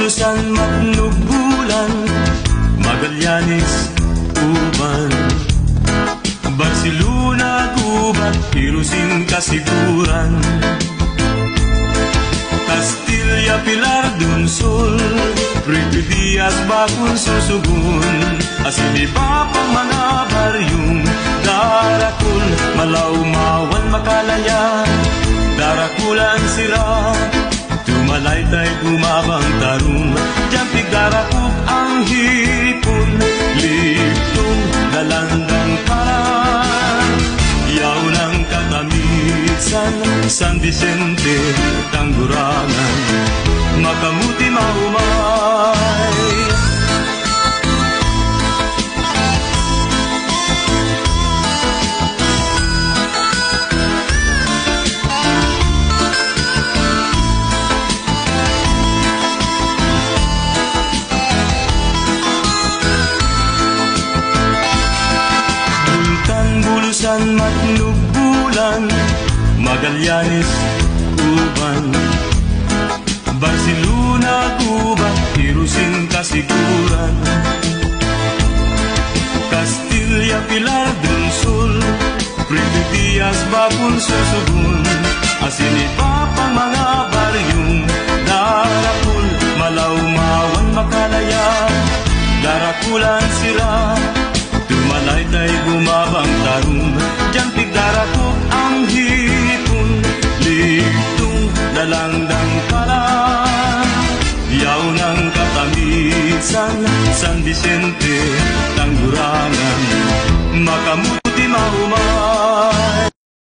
Bulusan, Matnubulan, Magallanes, Uban, Barcelona, Gubat, Hirusin, Kasiguran, Castilla, Pilar, Dunsol, Rito Diaz, Bakun, Susugun, Asinipa, mga baryong Darakul, Malaumawan, Makalaya, Darakulan, Sira, Tumalaytay, Gumabang, Tarong, Jampig, Darakuk, ang hipon, Ligtong, Dalandang, Karan, Yaw ng Katamisan, San Vicente, Tanggurangan, Makamuti, Mahumay. Bulusan, Matnubulan, Magallanes, Uban, Barcelona, Gubat, Hirusin, Kasiguran, Castilla, Pilar, Dunsol, Rito Diaz, Bakun, Susugun, Asinipa, mga baryong Darakul, Malaumawan, Makalaya, Darakulan, Sira, Tumalaytay, Gumabang, Tarong, Jampig, Darakuk, ang hipon, Ligtong, Dalandang, Kalan, Yaw ng Katamisan, San Vicente, Tanggurangan, Makamuti.